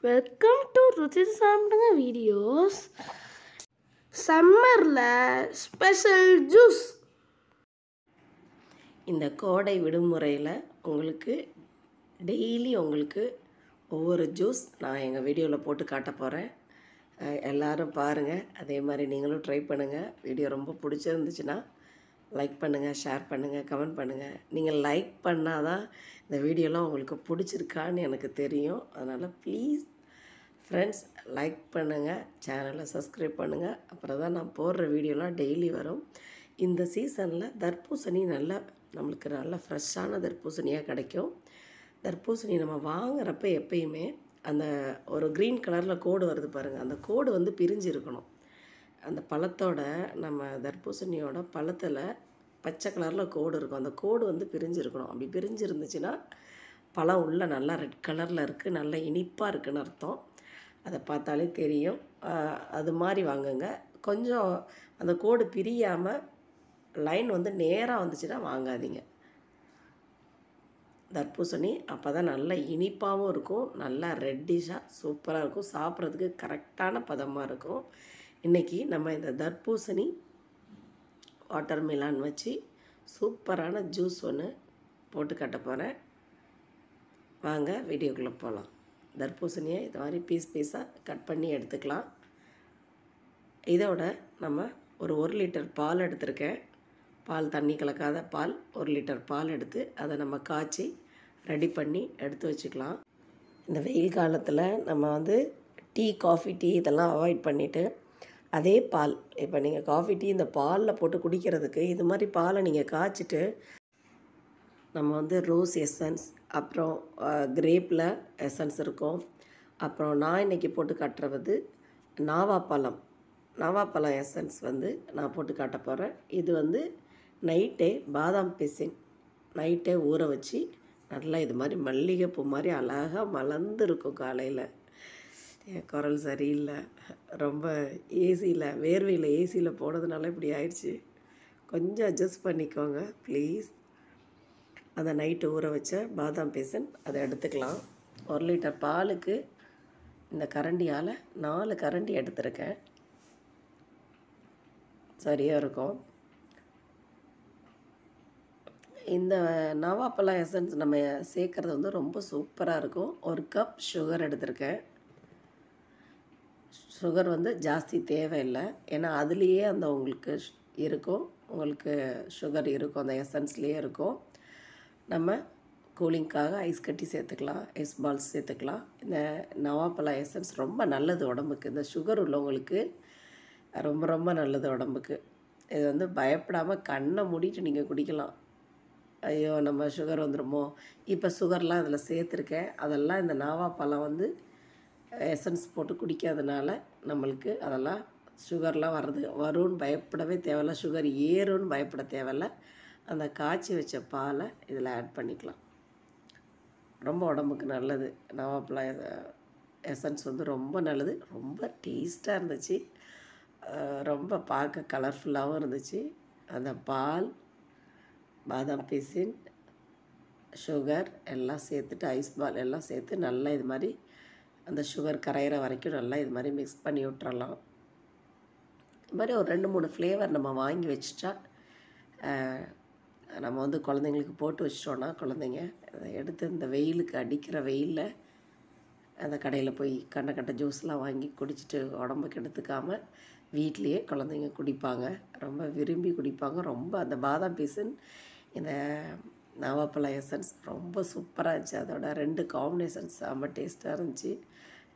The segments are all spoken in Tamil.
வெல்கம் டு ருச்சி சாப்பிடுங்க வீடியோஸ். சம்மரில் ஸ்பெஷல் ஜூஸ். இந்த கோடை விடுமுறையில் உங்களுக்கு டெய்லி ஒவ்வொரு ஜூஸ் நான் எங்கள் வீடியோவில் போட்டு காட்ட போகிறேன். எல்லோரும் பாருங்கள், அதே மாதிரி நீங்களும் ட்ரை பண்ணுங்கள். வீடியோ ரொம்ப பிடிச்சிருந்துச்சுன்னா லைக் பண்ணுங்கள், ஷேர் பண்ணுங்கள், கமெண்ட் பண்ணுங்கள். நீங்கள் லைக் பண்ணால் தான் இந்த வீடியோலாம் உங்களுக்கு பிடிச்சிருக்கான்னு எனக்கு தெரியும். அதனால் ப்ளீஸ் ஃப்ரெண்ட்ஸ் லைக் பண்ணுங்கள், சேனலை சப்ஸ்கிரைப் பண்ணுங்கள். அப்புறம் தான் நான் போடுற வீடியோலாம் டெய்லி வரும். இந்த சீசனில் தர்பூசணி நம்மளுக்கு நல்ல ஃப்ரெஷ்ஷான தர்பூசணியாக கிடைக்கும். தர்பூசணி நம்ம வாங்குறப்ப எப்பயுமே அந்த ஒரு க்ரீன் கலரில் கோடு வருது பாருங்கள், அந்த கோடு பிரிஞ்சு இருக்கணும். அந்த பழத்தோட நம்ம தர்பூசணியோட பழத்தில் பச்சை கலரில் கோடு இருக்கும், அந்த கோடு பிரிஞ்சு இருக்கணும். அப்படி பிரிஞ்சு இருந்துச்சுன்னா பழம் உள்ளே நல்லா ரெட் கலரில் இருக்குது, நல்லா இனிப்பாக இருக்குதுன்னு அர்த்தம். அதை பார்த்தாலே தெரியும். அது மாதிரி வாங்குங்க. கொஞ்சம் அந்த கோடு பிரியாமல் லைன் நேராக வந்துச்சுன்னா வாங்காதீங்க. தர்பூசணி அப்போ தான் நல்லா இனிப்பாகவும் இருக்கும், நல்லா ரெட்டிஷாக சூப்பராக இருக்கும், சாப்பிட்றதுக்கு கரெக்டான பதமாக இருக்கும். இன்றைக்கி நம்ம இந்த தர்பூசணி வாட்டர் மிலான் வச்சு சூப்பரான ஜூஸ் ஒன்று போட்டு கட்ட போகிறேன். வாங்க வீடியோக்குள்ளே போகலாம். தர்பூசணியை இது மாதிரி பீஸாக கட் பண்ணி எடுத்துக்கலாம். இதோட நம்ம ஒரு 1 லிட்டர் பால் எடுத்திருக்கேன். பால் தண்ணி கலக்காத பால், 1 லிட்டர் பால் எடுத்து அதை நம்ம காய்ச்சி ரெடி பண்ணி எடுத்து வச்சுக்கலாம். இந்த வெயில் காலத்தில் நம்ம காஃபி டீ இதெல்லாம் அவாய்ட் பண்ணிவிட்டு அதே பால், இப்போ நீங்கள் காஃபி டீ இந்த பாலில் போட்டு குடிக்கிறதுக்கு இது மாதிரி பாலை நீங்கள் காய்ச்சிட்டு நம்ம ரோஸ் எசன்ஸ், அப்புறம் கிரேப்பில் எசன்ஸ் இருக்கும். அப்புறம் நான் இன்றைக்கி போட்டு காட்டுறது நாவாப்பழம் எசன்ஸ் நான் போட்டு காட்ட போகிறேன். இது நைட்டே பாதாம் பிசின் நைட்டே ஊற வச்சு நல்லா இது மாதிரி மல்லிகைப்பூ மாதிரி அழகாக மலர்ந்துருக்கும். காலையில் என் குரல் சரியில்லை, ரொம்ப வேர்வையில் ஏசியில் போனதுனால இப்படி ஆயிடுச்சு. கொஞ்சம் அட்ஜஸ்ட் பண்ணிக்கோங்க ப்ளீஸ். அந்த நைட்டு ஊற வச்ச பாதாம் பிசின் அதை எடுத்துக்கலாம். 1 லிட்டர் பாலுக்கு இந்த கரண்டியால் 4 கரண்டி எடுத்துருக்கேன், சரியாக இருக்கும். இந்த நாவாப்பழம் எசன்ஸ் நம்ம சேர்க்குறது ரொம்ப சூப்பராக இருக்கும். 1 கப் சுகர் எடுத்திருக்கேன். சுகர் ஜாஸ்தி தேவையில்லை, ஏன்னா அதுலேயே உங்களுக்கு இருக்கும், உங்களுக்கு சுகர் இருக்கும், அந்த எசன்ஸ்லேயே இருக்கும். நம்ம கூலிங்காக ஐஸ் கட்டி சேர்த்துக்கலாம், ஐஸ் பால்ஸ் சேர்த்துக்கலாம். இந்த நவாப்பழம் எசன்ஸ் ரொம்ப நல்லது உடம்புக்கு. இந்த சுகர் உள்ளவங்களுக்கு ரொம்ப ரொம்ப நல்லது உடம்புக்கு. இது பயப்படாமல் கண்ணை மூடிட்டு நீங்கள் குடிக்கலாம். ஐயோ நம்ம சுகர் வந்துடுமோ, இப்போ சுகர்லாம் அதில் சேர்த்துருக்கேன். அதெல்லாம் இந்த நாவாப்பழம் எசன்ஸ் போட்டு குடிக்காதனால நம்மளுக்கு அதெல்லாம் சுகர்லாம் வரும்னு பயப்படவே தேவையில்ல, சுகர் ஏறும்னு பயப்பட தேவையில்ல. அந்த காய்ச்சி வச்ச பாலை இதில் ஆட் பண்ணிக்கலாம். ரொம்ப உடம்புக்கு நல்லது. நாவாப்பழம் எசன்ஸ் ரொம்ப நல்லது, ரொம்ப டேஸ்ட்டாக இருந்துச்சு, ரொம்ப பார்க்க கலர்ஃபுல்லாகவும் இருந்துச்சு. அந்த பால், பாதாம் பிசின், சுகர் எல்லாம் சேர்த்துட்டு ஐஸ் பால் எல்லாம் சேர்த்து நல்லா இது மாதிரி அந்த சுகர் கரையிற வரைக்கும் நல்லா இது மாதிரி மிக்ஸ் பண்ணி விட்டுறலாம். இது மாதிரி ஒரு 2-3 ஃப்ளேவர் நம்ம வாங்கி வச்சுட்டா நம்ம குழந்தைங்களுக்கு போட்டு வச்சிட்டோன்னா குழந்தைங்க அதை எடுத்து இந்த வெயிலுக்கு அடிக்கிற வெயிலில் அந்த கடையில் போய் கண்ட ஜூஸ்லாம் வாங்கி குடிச்சிட்டு உடம்புக்கு எடுத்துக்காமல் வீட்லேயே குழந்தைங்க குடிப்பாங்க, ரொம்ப விரும்பி குடிப்பாங்க. ரொம்ப அந்த பாதாம் பீசன், இந்த நாவாப்பழம் எசன்ஸ் ரொம்ப சூப்பராக இருந்துச்சு. அதோட 2 காம்பினேஷன்ஸ் ரொம்ப டேஸ்ட்டாக இருந்துச்சு.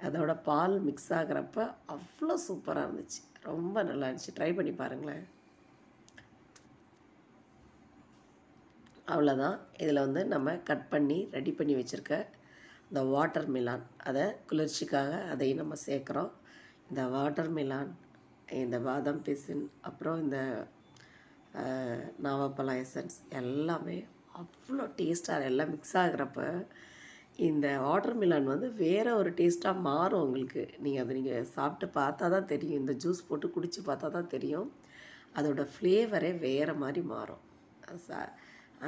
அதோட பால் மிக்ஸ் ஆகிறப்ப அவ்வளோ சூப்பராக இருந்துச்சு, ரொம்ப நல்லா இருந்துச்சு. ட்ரை பண்ணி பாருங்களேன். அவ்வளோதான். இதில் நம்ம கட் பண்ணி ரெடி பண்ணி வச்சுருக்க இந்த வாட்டர் மிலான், அதை குளிர்ச்சிக்காக அதையும் நம்ம சேர்க்குறோம். இந்த வாட்டர் மிலான், இந்த பாதாம் பிசின், அப்புறம் இந்த நாவாப்பழம் எசன்ஸ் எல்லாமே அவ்வளோ டேஸ்ட்டாக எல்லாம் மிக்ஸ் ஆகிறப்ப இந்த வாட்டர் மிலான் வேறு ஒரு டேஸ்ட்டாக மாறும் உங்களுக்கு. நீங்கள் சாப்பிட்டு பார்த்தா தான் தெரியும், இந்த ஜூஸ் போட்டு குடித்து பார்த்தா தான் தெரியும், அதோடய ஃப்ளேவரே வேறு மாதிரி மாறும்.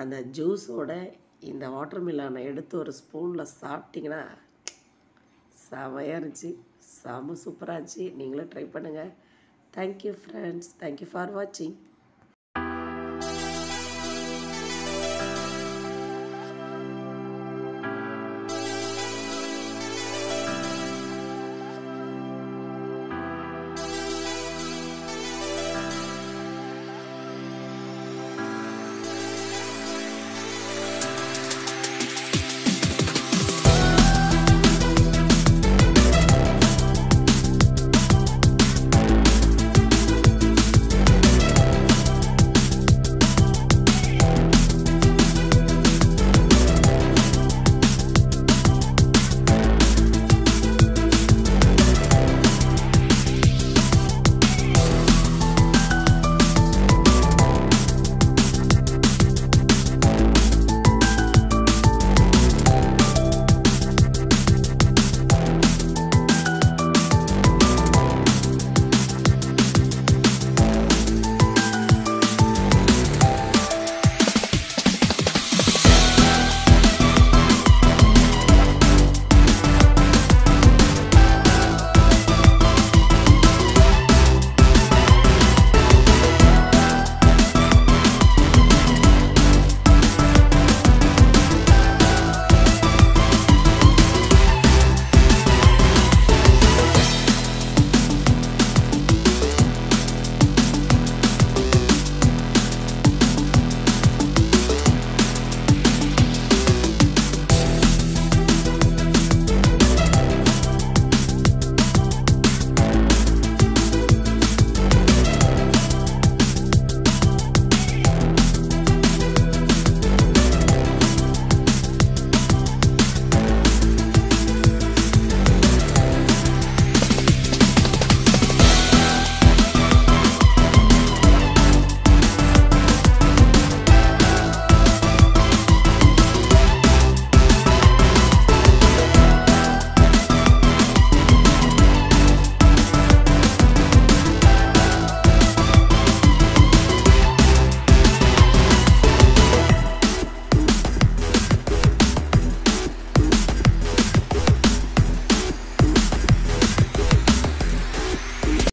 அந்த ஜூஸோட இந்த வாட்டர் மிலானை எடுத்து ஒரு ஸ்பூனில் சாப்பிட்டிங்கன்னா செமையாக இருந்துச்சு, செம சூப்பராக இருந்துச்சு. நீங்களும் ட்ரை பண்ணுங்கள். தேங்க்யூ ஃப்ரெண்ட்ஸ், தேங்க்யூ ஃபார் வாட்சிங்.